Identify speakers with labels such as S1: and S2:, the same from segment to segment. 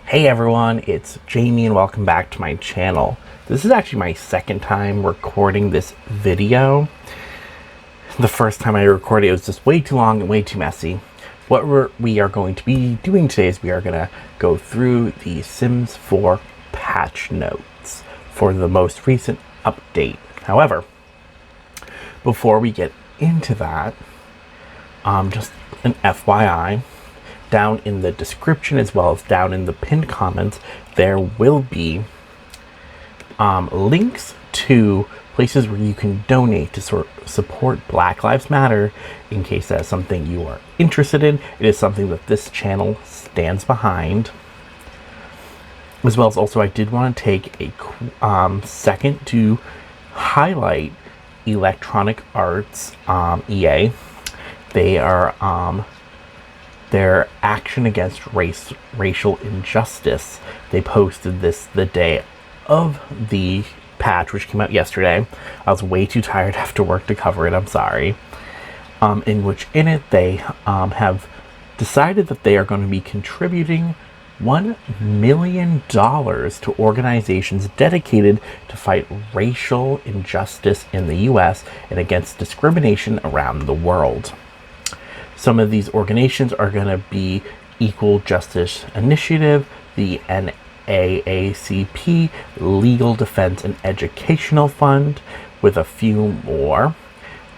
S1: Hey everyone, it's Jamie and welcome back to my channel. This is actually my second time recording this video. The first time I recorded it was just way too long and way too messy. What we are going to be doing today is we are going to go through the Sims 4 patch notes for the most recent update. However, before we get into that, just an FYI, down in the description as well as down in the pinned comments, there will be links to places where you can donate to support Black Lives Matter in case that's something you are interested in. It is something that this channel stands behind. As well as also I did want to take a second to highlight Electronic Arts EA. They are their action against racial injustice. They posted this the day of the patch, which came out yesterday. I was way too tired after work to cover it, I'm sorry. In it they have decided that they are going to be contributing $1 million to organizations dedicated to fight racial injustice in the US and against discrimination around the world. Some of these organizations are going to be Equal Justice Initiative, the NAACP, Legal Defense and Educational Fund, with a few more.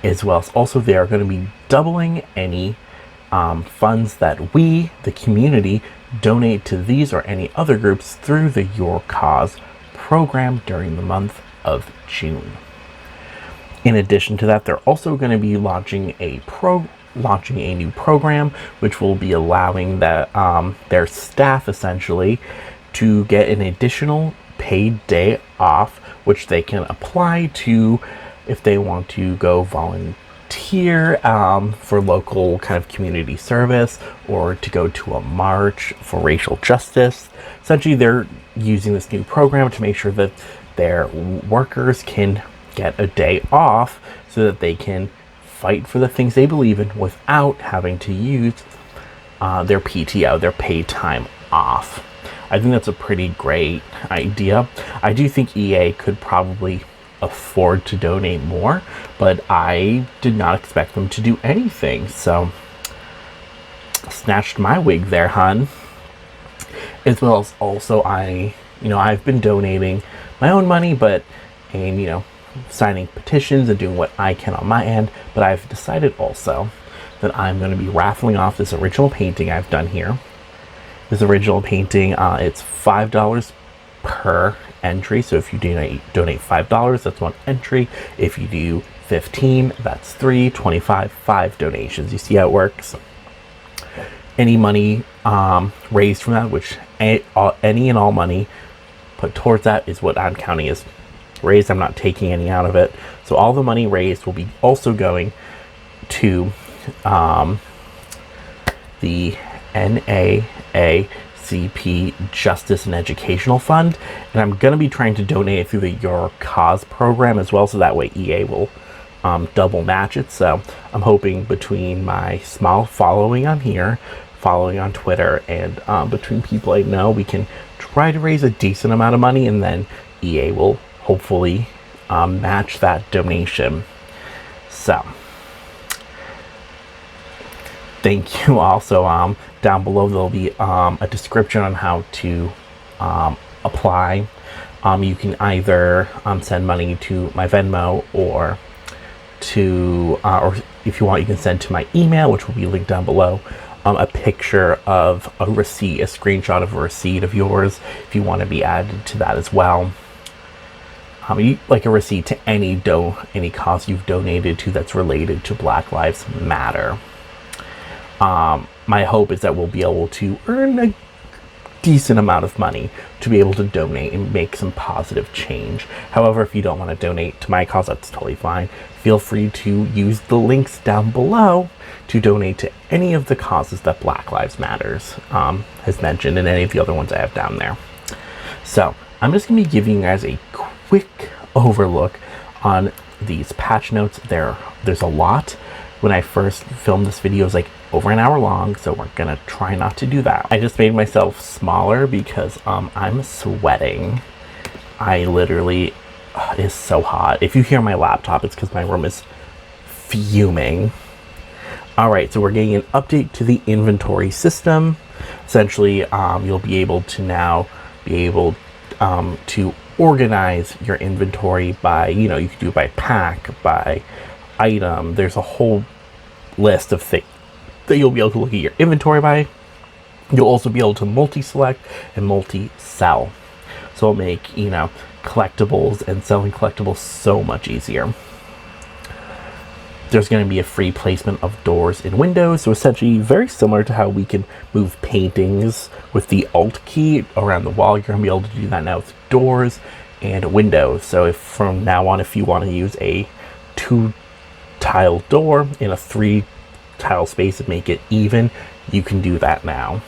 S1: As well as also they are going to be doubling any funds that we, the community, donate to these or any other groups through the Your Cause program during the month of June. In addition to that, they're also going to be launching a new program which will be allowing their staff essentially to get an additional paid day off, which they can apply to if they want to go volunteer for local kind of community service or to go to a march for racial justice. Essentially, they're using this new program to make sure that their workers can get a day off so that they can fight for the things they believe in without having to use their PTO, their paid time off. I think that's a pretty great idea. I do think EA could probably afford to donate more, but I did not expect them to do anything. So, snatched my wig there, hun. As well as also I've been donating my own money, and signing petitions and doing what I can on my end, but I've decided also that I'm going to be raffling off this original painting I've done here. This original painting, it's $5 per entry, so if you donate $5, that's one entry. If you do 15, that's 3, 25, 5 donations. You see how it works? Any money raised from that, which any and all money put towards that is what I'm counting as raised. I'm not taking any out of it. So all the money raised will be also going to the NAACP Justice and Educational Fund. And I'm going to be trying to donate it through the Your Cause program as well, so that way EA will double match it. So I'm hoping between my small following on here, following on Twitter, and between people I know, we can try to raise a decent amount of money, and then EA will hopefully match that donation. So thank you. Also down below there'll be a description on how to apply. You can either send money to my Venmo or if you want, you can send to my email, which will be linked down below, a picture of a receipt, a screenshot of a receipt of yours if you want to be added to that as well. Like a receipt to any cause you've donated to that's related to Black Lives Matter. My hope is that we'll be able to earn a decent amount of money to be able to donate and make some positive change. However, if you don't want to donate to my cause, that's totally fine. Feel free to use the links down below to donate to any of the causes that Black Lives Matters has mentioned, and any of the other ones I have down there. So I'm just going to be giving you guys a quick overlook on these patch notes. There's a lot. When I first filmed this video, it was like over an hour long, so we're gonna try not to do that. I just made myself smaller because I'm sweating. I literally, it is so hot. If you hear my laptop, it's because my room is fuming. All right, so we're getting an update to the inventory system. Essentially, you'll be able to now to organize your inventory by, you can do it by pack, by item. There's a whole list of things that you'll be able to look at your inventory by. You'll also be able to multi-select and multi-sell. So it'll make, collectibles and selling collectibles so much easier. There's going to be a free placement of doors and windows. So essentially very similar to how we can move paintings with the Alt key around the wall. You're going to be able to do that now with doors and windows. So if from now on, if you want to use a 2-tile door in a 3-tile space and make it even, you can do that now.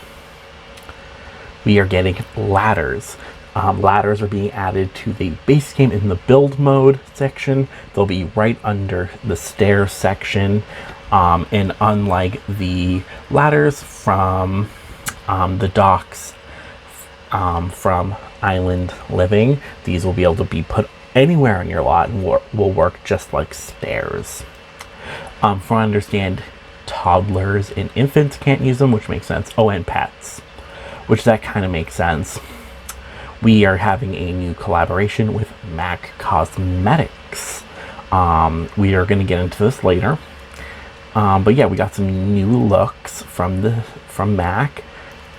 S1: We are getting ladders. Ladders are being added to the base game in the build mode section. They'll be right under the stairs section. And unlike the ladders from the docks from Island Living, these will be able to be put anywhere on your lot and will work just like stairs. From what I understand, toddlers and infants can't use them, which makes sense. Oh, and pets, which that kind of makes sense. We are having a new collaboration with MAC Cosmetics. We are going to get into this later. But yeah, we got some new looks from MAC.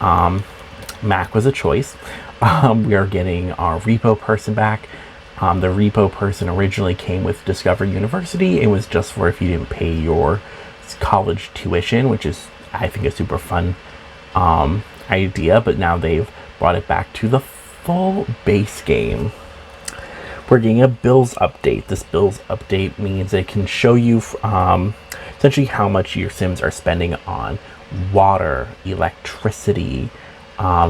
S1: MAC was a choice. We are getting our repo person back. The repo person originally came with Discover University. It was just for if you didn't pay your college tuition, which is, I think, a super fun idea. But now they've brought it back to the full base game. We're getting a bills update. This bills update means it can show you essentially how much your Sims are spending on water, electricity,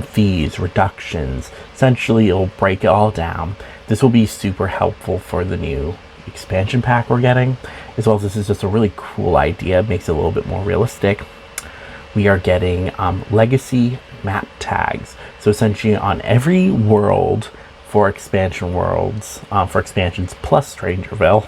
S1: fees, reductions. Essentially, it'll break it all down. This will be super helpful for the new expansion pack we're getting, as well as this is just a really cool idea. It makes it a little bit more realistic. We are getting legacy map tags. So essentially on every world for expansion worlds, for expansions plus Strangerville,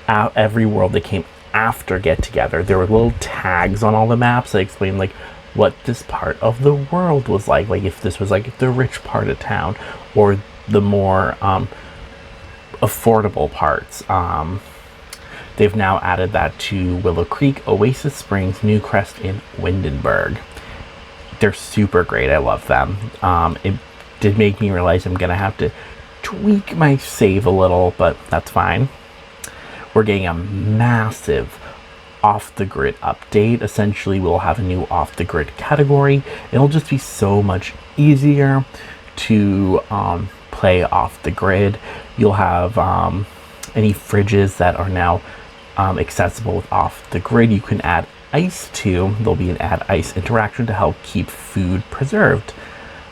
S1: every world that came after Get Together, there were little tags on all the maps that explain like what this part of the world was like if this was like the rich part of town or the more affordable parts. They've now added that to Willow Creek, Oasis Springs, Newcrest, and Windenburg. They're super great. I love them. It did make me realize I'm going to have to tweak my save a little, but that's fine. We're getting a massive off-the-grid update. Essentially, we'll have a new off-the-grid category. It'll just be so much easier to play off the grid. You'll have any fridges that are now accessible with off the grid. You can add ice to. There'll be an add ice interaction to help keep food preserved.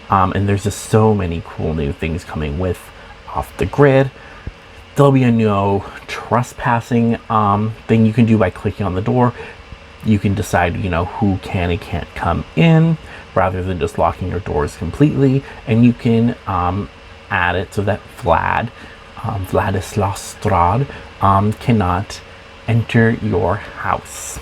S1: And there's just so many cool new things coming with off the grid. There'll be a no trespassing thing you can do by clicking on the door. You can decide, who can and can't come in rather than just locking your doors completely. And you can add it so that Vladislav Strad cannot enter your house.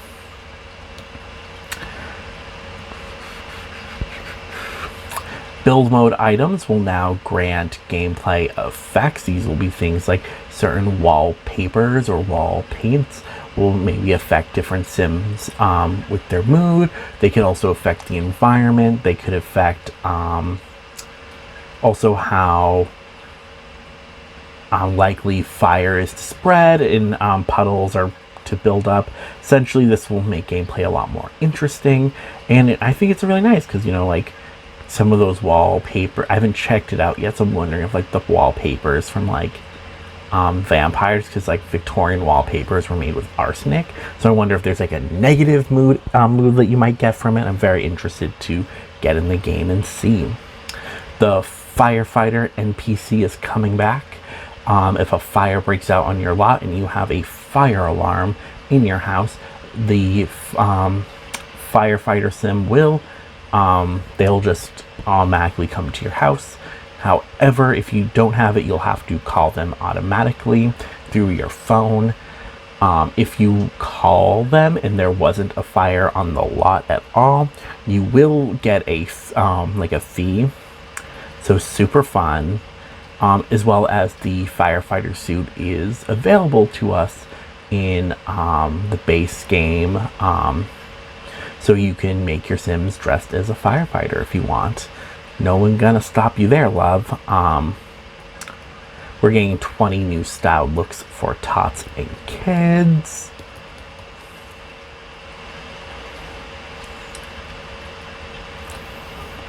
S1: Build mode items will now grant gameplay effects. These will be things like certain wallpapers or wall paints will maybe affect different Sims with their mood. They could also affect the environment. They could affect also how likely fire is to spread and puddles are to build up. Essentially, this will make gameplay a lot more interesting, and I think it's really nice because some of those wallpaper, I haven't checked it out yet, so I'm wondering if the wallpapers from vampires, because Victorian wallpapers were made with arsenic, so I wonder if there's a negative mood that you might get from it. I'm very interested to get in the game and see. The firefighter NPC is coming back. If a fire breaks out on your lot and you have a fire alarm in your house, the firefighter sim will, they'll just automatically come to your house. However, if you don't have it, you'll have to call them automatically through your phone. If you call them and there wasn't a fire on the lot at all, you will get a like a fee. So super fun. As well as the firefighter suit is available to us in the base game. So you can make your Sims dressed as a firefighter if you want. No one gonna stop you there, love. We're getting 20 new style looks for tots and kids.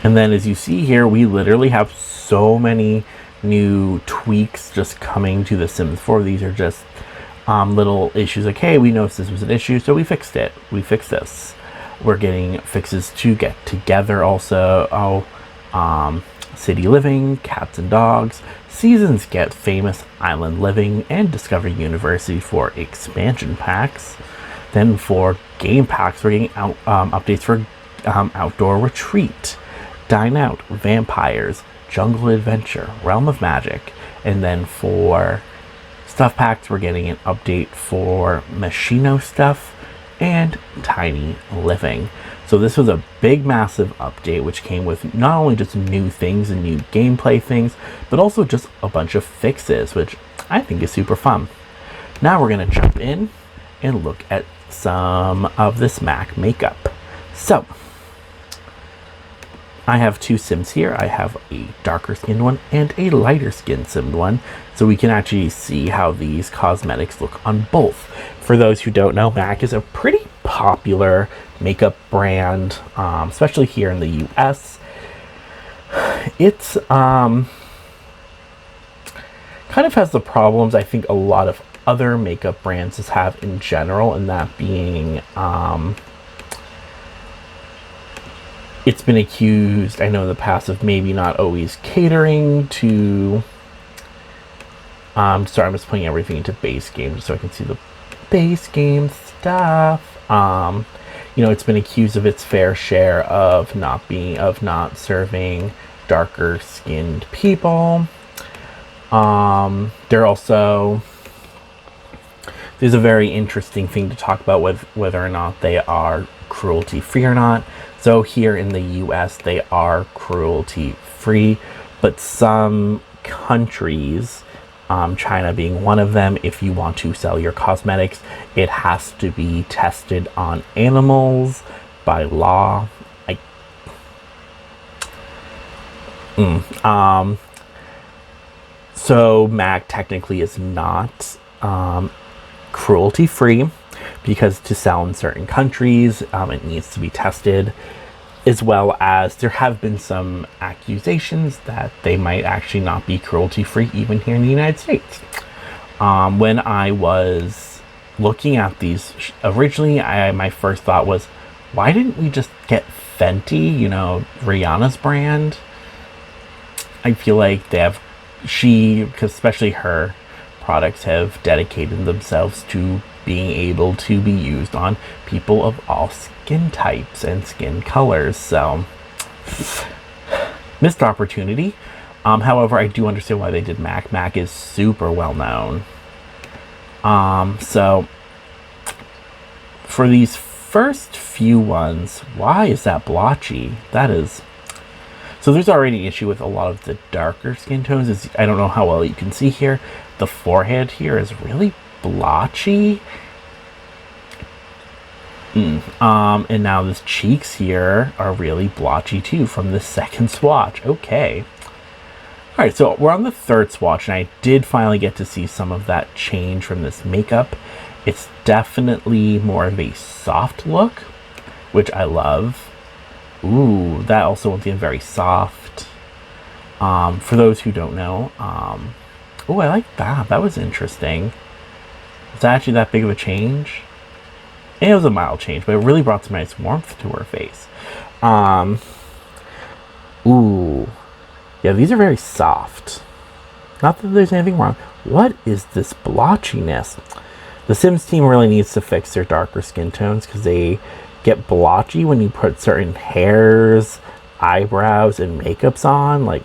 S1: And then as you see here, we literally have so many new tweaks just coming to The Sims 4. These are just little issues like, hey, we noticed this was an issue, so we fixed it. We fixed this. We're getting fixes to get together also. City living, cats and dogs. Seasons get famous island living and Discover University for expansion packs. Then for game packs, we're getting updates for outdoor retreat, dine out, vampires, jungle adventure, realm of magic. And then for stuff packs, we're getting an update for Machino stuff and tiny living. So this was a big, massive update, which came with not only just new things and new gameplay things, but also just a bunch of fixes, which I think is super fun. Now we're going to jump in and look at some of this Mac makeup. So I have two Sims here. I have a darker skinned one and a lighter skinned Sim one. So we can actually see how these cosmetics look on both. For those who don't know, MAC is a pretty popular makeup brand, especially here in the US. It's kind of has the problems I think a lot of other makeup brands just have in general, and that being it's been accused, I know in the past, of maybe not always catering to sorry, I'm just putting everything into base game just so I can see the base game stuff. You know, it's been accused of its fair share of not serving darker skinned people. There's a very interesting thing to talk about with whether or not they are cruelty free or not. So here in the US, they are cruelty free, but some countries, China being one of them, if you want to sell your cosmetics, it has to be tested on animals by law. So MAC technically is not cruelty free, because to sell in certain countries, it needs to be tested, as well as there have been some accusations that they might actually not be cruelty free even here in the United States. When I was looking at these originally, my first thought was, why didn't we just get Fenty, you know, Rihanna's brand? I feel like because especially her products have dedicated themselves to being able to be used on people of all skin types and skin colors. So missed opportunity. However, I do understand why they did MAC. MAC is super well known. So for these first few ones, why is that blotchy? So there's already an issue with a lot of the darker skin tones. I don't know how well you can see here. The forehead here is really blotchy. And now the cheeks here are really blotchy too from the second swatch. Okay. Alright, so we're on the third swatch, and I did finally get to see some of that change from this makeup. It's definitely more of a soft look, which I love. Ooh, that also went in very soft. For those who don't know, oh, I like that. That was interesting. Was that actually that big of a change? And it was a mild change, but it really brought some nice warmth to her face. Ooh. Yeah, these are very soft. Not that there's anything wrong. What is this blotchiness? The Sims team really needs to fix their darker skin tones because they get blotchy when you put certain hairs, eyebrows, and makeups on. Like,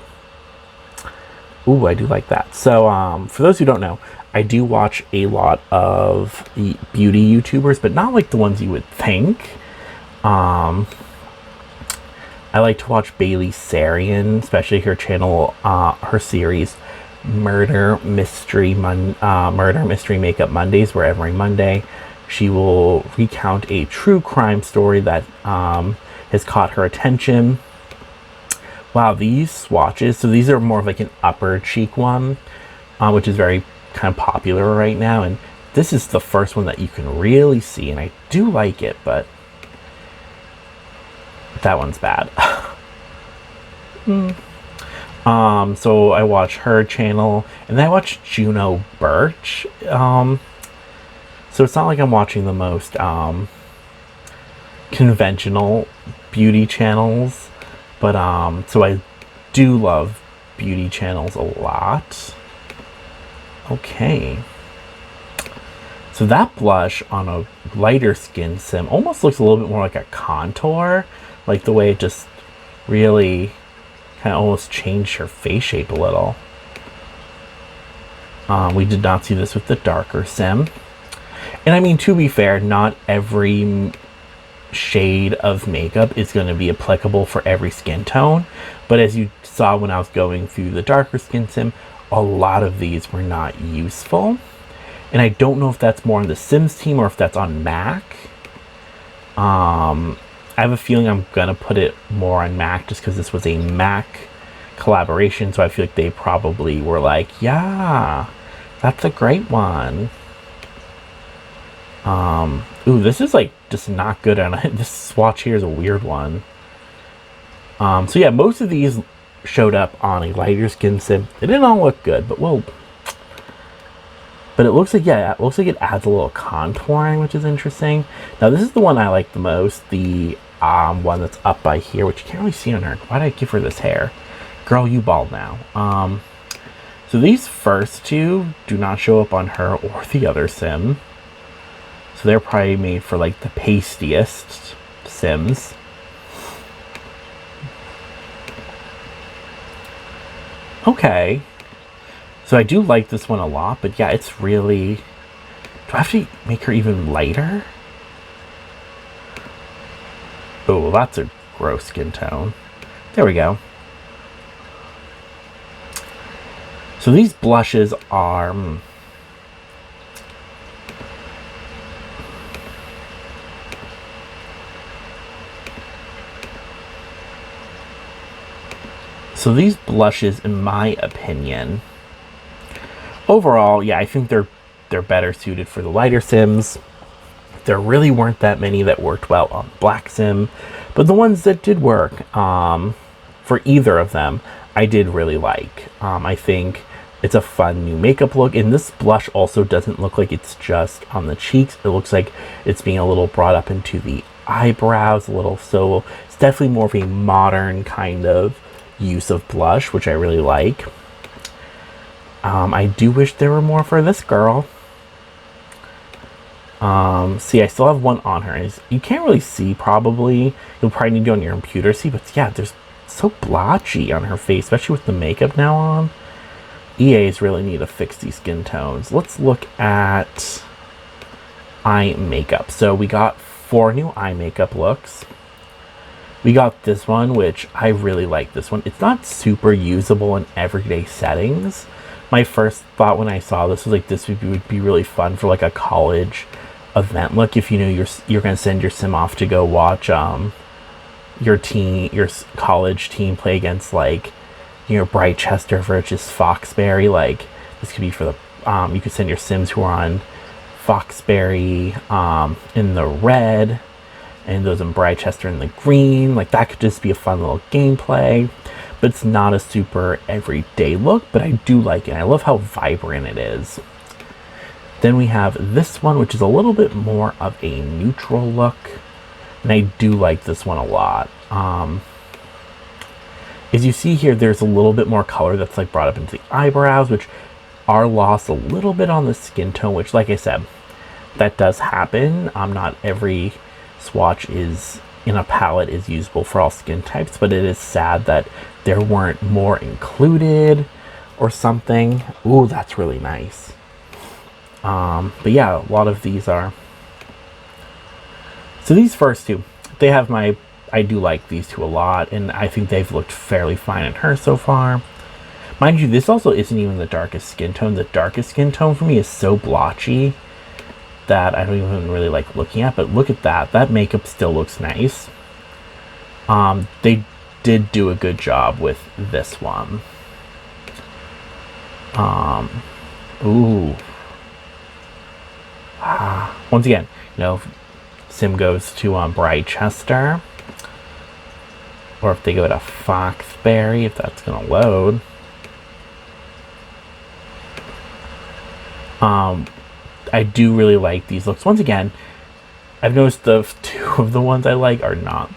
S1: ooh, I do like that. So, for those who don't know, I do watch a lot of the beauty YouTubers, but not like the ones you would think. I like to watch Bailey Sarian, especially her channel, her series Murder Mystery Makeup Mondays, where every Monday she will recount a true crime story that has caught her attention. Wow, these swatches, so these are more of like an upper cheek one, which is very kind of popular right now, and this is the first one that you can really see, and I do like it, but that one's bad. So I watch her channel, and then I watch Juno Birch. So it's not like I'm watching the most conventional beauty channels, but so I do love beauty channels a lot. Okay. So that blush on a lighter skin sim almost looks a little bit more like a contour, like the way it just really kind of almost changed her face shape a little. We did not see this with the darker sim. And I mean, to be fair, not every shade of makeup is going to be applicable for every skin tone. But as you saw when I was going through the darker skin sim, a lot of these were not useful. And I don't know if that's more on the Sims team or if that's on Mac. I have a feeling I'm going to put it more on Mac just because this was a Mac collaboration. So I feel like they probably were like, yeah, that's a great one. Ooh, this is like just not good. And this swatch here is a weird one. So yeah, most of these showed up on a lighter skin sim. They didn't all look good, but well, but it looks like, yeah, it looks like it adds a little contouring, which is interesting. Now this is the one I like the most, the one that's up by here, which you can't really see on her. Why did I give her this hair? Girl, you bald now. So these first two do not show up on her or the other sim. So they're probably made for like the pastiest sims. Okay. So I do like this one a lot, but yeah, it's really... Do I have to make her even lighter? Oh, well, that's a gross skin tone. There we go. So these blushes are... So these blushes, in my opinion, overall, yeah, I think they're better suited for the lighter sims. There really weren't that many that worked well on black sim, but the ones that did work for either of them, I did really like. I think it's a fun new makeup look, and this blush also doesn't look like it's just on the cheeks. It looks like it's being a little brought up into the eyebrows a little, so it's definitely more of a modern kind of use of blush, which I really like. I do wish there were more for this girl. See, I still have one on her. You can't really see, probably. You'll probably need to on your computer see, but yeah, there's so blotchy on her face, especially with the makeup now on. EAs really need to fix these skin tones. Let's look at eye makeup. So we got 4 new eye makeup looks. We got this one, which I really like this one. It's not super usable in everyday settings. My first thought when I saw this was like, this would be really fun for like a college event look. If you know you're going to send your sim off to go watch your college team play against like, you know, Brightchester versus Foxbury. Like this could be for the you could send your sims who are on Foxbury in the red, and those in Brightchester in the green. Like that could just be a fun little gameplay, but it's not a super everyday look, but I do like it. I love how vibrant it is. Then we have this one, which is a little bit more of a neutral look, and I do like this one a lot. As you see here, there's a little bit more color that's like brought up into the eyebrows, which are lost a little bit on the skin tone, which, like I said, that does happen. Not every swatch is in a palette is usable for all skin types, but it is sad that there weren't more included or something. Ooh, that's really nice. But yeah, a lot of these are. So these first two, they have I do like these two a lot, and I think they've looked fairly fine in her so far. Mind you, this also isn't even the darkest skin tone. The darkest skin tone for me is so blotchy that I don't even really like looking at, but look at that. That makeup still looks nice. They did do a good job with this one. Ooh. Once again, you know, if Sim goes to Brightchester, or if they go to Foxbury, if that's gonna load. I do really like these looks. Once again, I've noticed the two of the ones I like are not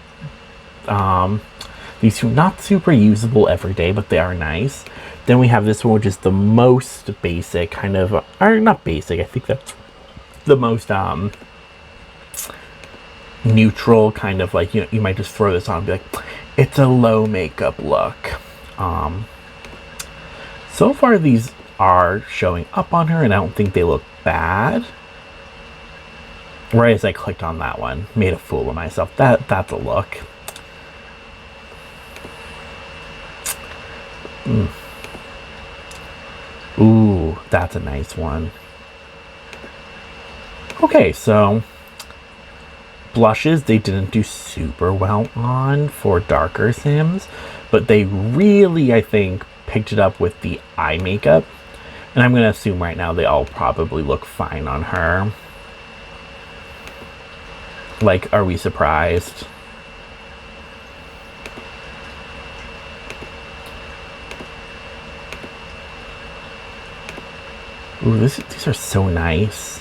S1: these two not super usable every day, but they are nice. Then we have this one, which is the most basic kind of, or not basic, I think that's the most neutral kind of, like, you know, you might just throw this on and be like, it's a low makeup look. So far these are showing up on her, and I don't think they look bad. Right as I clicked on that one, made a fool of myself. That's a look. Ooh, that's a nice one. Okay, so blushes they didn't do super well on for darker Sims, but they really, I think, picked it up with the eye makeup. And I'm going to assume right now they all probably look fine on her. Like, are we surprised? Ooh, these are so nice.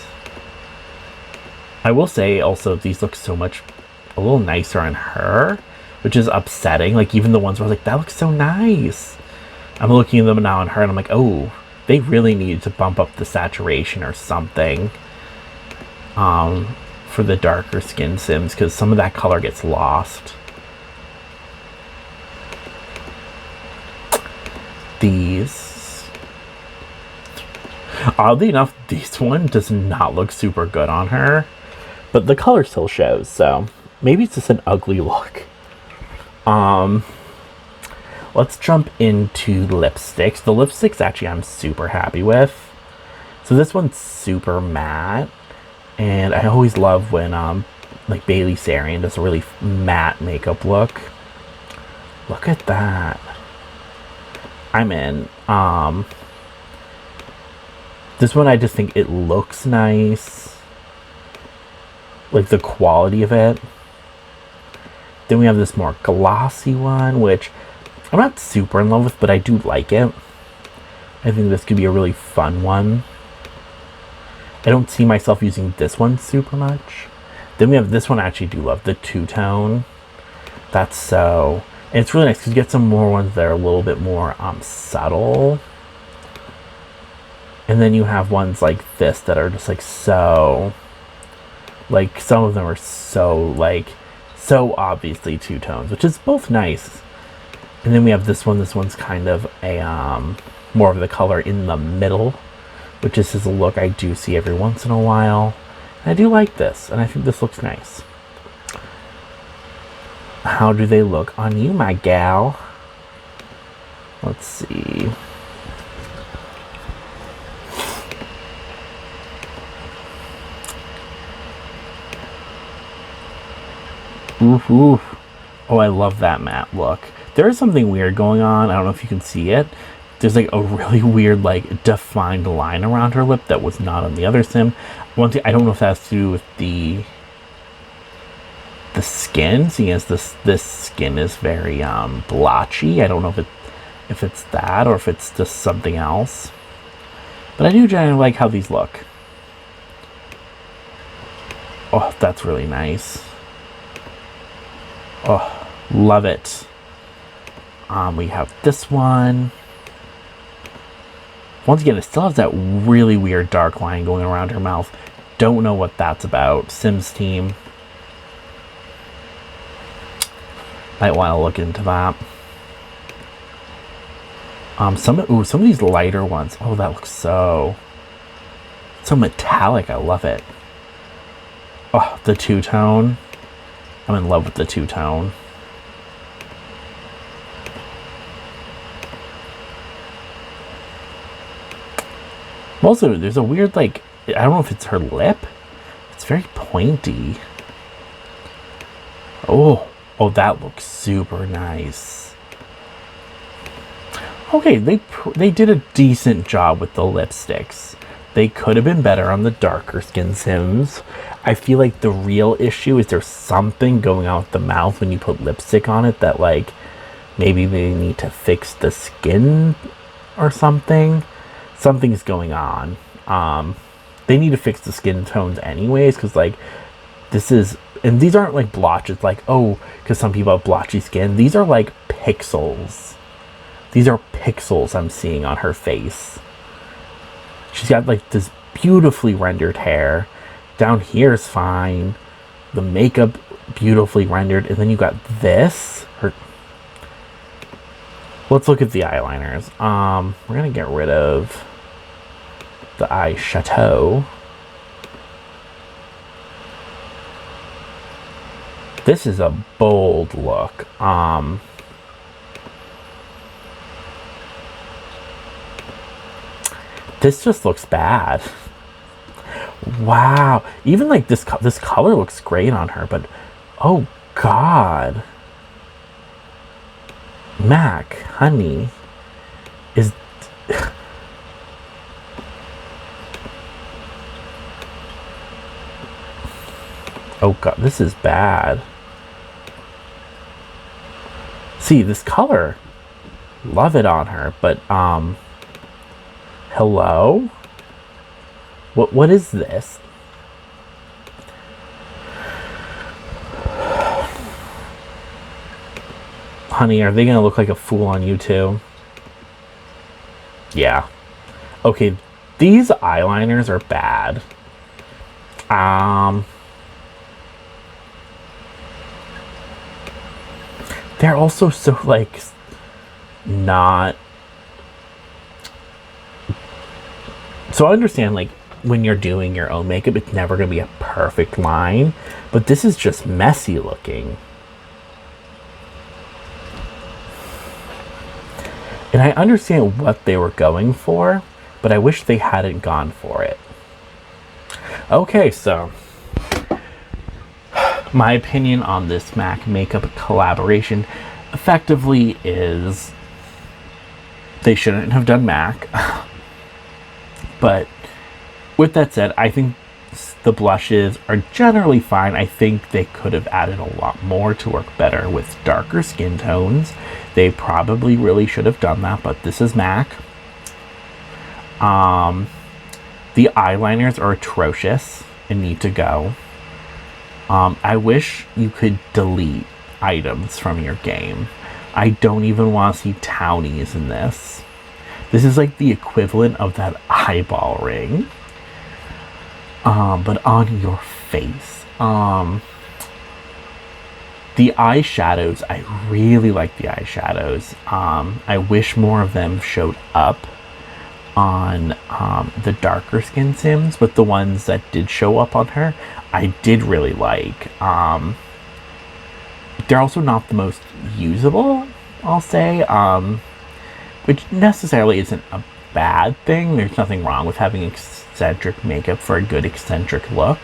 S1: I will say also these look so much a little nicer on her, which is upsetting. Like, even the ones where I was like, that looks so nice. I'm looking at them now on her and I'm like, oh, they really needed to bump up the saturation or something for the darker skin Sims, because some of that color gets lost. These, oddly enough, this one does not look super good on her, but the color still shows, so maybe it's just an ugly look. Let's jump into lipsticks. The lipsticks actually I'm super happy with. So this one's super matte, and I always love when like Bailey Sarian does a really matte makeup look. Look at that. I'm in. This one I just think it looks nice. Like the quality of it. Then we have this more glossy one, which I'm not super in love with, but I do like it. I think this could be a really fun one. I don't see myself using this one super much. Then we have this one I actually do love, the two-tone. That's so... And it's really nice because you get some more ones that are a little bit more subtle. And then you have ones like this that are just like so... Like, some of them are so, like, so obviously two tones, which is both nice. And then we have this one. This one's kind of a more of the color in the middle, which is a look I do see every once in a while. And I do like this, and I think this looks nice. How do they look on you, my gal? Let's see. Oof, oof. Oh, I love that matte look. There is something weird going on. I don't know if you can see it. There's like a really weird, like, defined line around her lip that was not on the other Sim. One thing, I don't know if that has to do with the skin, seeing as this skin is very blotchy. I don't know if it's that or if it's just something else. But I do generally like how these look. Oh, that's really nice. Oh, love it. We have this one. Once again, it still has that really weird dark line going around her mouth. don't know what that's about. Sims team. Might want to look into that. Some of these lighter ones. Oh, that looks so metallic. I love it. Oh, the two-tone. I'm in love with the two-tone. Also, there's a weird, like, I don't know if it's her lip. It's very pointy. Oh, that looks super nice. Okay, they did a decent job with the lipsticks. They could have been better on the darker skin Sims. I feel like the real issue is there's something going on with the mouth when you put lipstick on it that, like, maybe they need to fix the skin or something. Something's going on. They need to fix the skin tones anyways, because, like, this is, and these aren't like blotches, like, oh, because some people have blotchy skin. These are like pixels. These are pixels I'm seeing on her face. She's got like this beautifully rendered hair. Down here is fine. The makeup beautifully rendered, and then you got this. Let's look at the eyeliners. We're gonna get rid of the eyeshadow. This is a bold look. This just looks bad. Wow. Even like this color looks great on her, but oh God. Mac, honey, is oh God, this is bad. See, this color, love it on her, but hello? What is this? Honey, are they gonna look like a fool on you too? Yeah. Okay, these eyeliners are bad. They're also so, like, not... So I understand, like, when you're doing your own makeup, it's never gonna be a perfect line, but this is just messy looking. And I understand what they were going for, but I wish they hadn't gone for it. Okay, so my opinion on this MAC makeup collaboration effectively is they shouldn't have done MAC. But with that said, I think the blushes are generally fine. I think they could have added a lot more to work better with darker skin tones. They probably really should have done that, but this is MAC. The eyeliners are atrocious and need to go. I wish you could delete items from your game. I don't even want to see townies in this. This is like the equivalent of that eyeball ring. But on your face. The eyeshadows, I really like the eyeshadows. I wish more of them showed up on the darker skin Sims, but the ones that did show up on her, I did really like. They're also not the most usable, I'll say, which necessarily isn't a bad thing. There's nothing wrong with having eccentric makeup for a good eccentric look,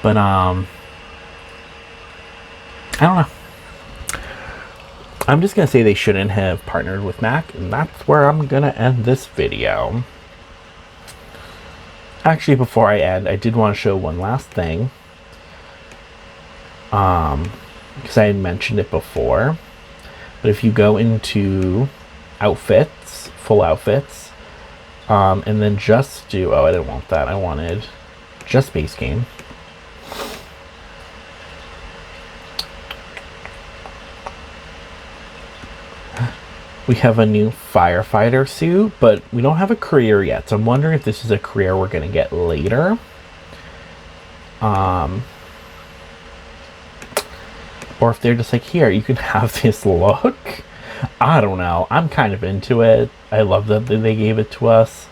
S1: but I don't know. I'm just gonna say they shouldn't have partnered with MAC, and that's where I'm gonna end this video. Actually, before I end, I did want to show one last thing, because I had mentioned it before, but if you go into outfits, full outfits, and then just do, oh, I didn't want that, I wanted just base game. We have a new firefighter suit, but we don't have a career yet, so I'm wondering if this is a career we're going to get later. Or if they're just like, here, you can have this look. I don't know. I'm kind of into it. I love that they gave it to us.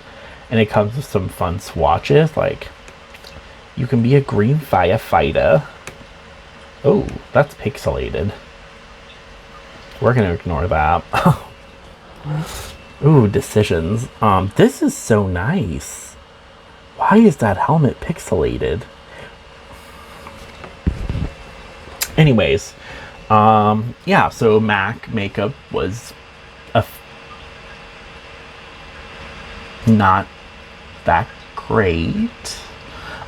S1: And it comes with some fun swatches. Like, you can be a green firefighter. Oh, that's pixelated. We're going to ignore that. Ooh, decisions. This is so nice. Why is that helmet pixelated? Anyways, yeah, so MAC makeup was not that great.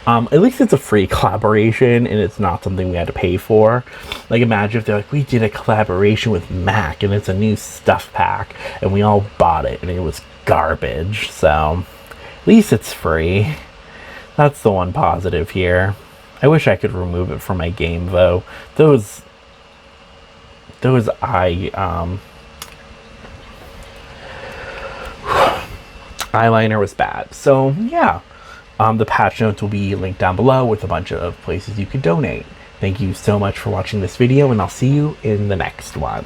S1: At least it's a free collaboration and it's not something we had to pay for. Like, imagine if they're like, we did a collaboration with MAC and it's a new stuff pack and we all bought it and it was garbage. So at least it's free. That's the one positive here. I wish I could remove it from my game though. Those eyeliner was bad. So yeah. The patch notes will be linked down below with a bunch of places you could donate. Thank you so much for watching this video, and I'll see you in the next one.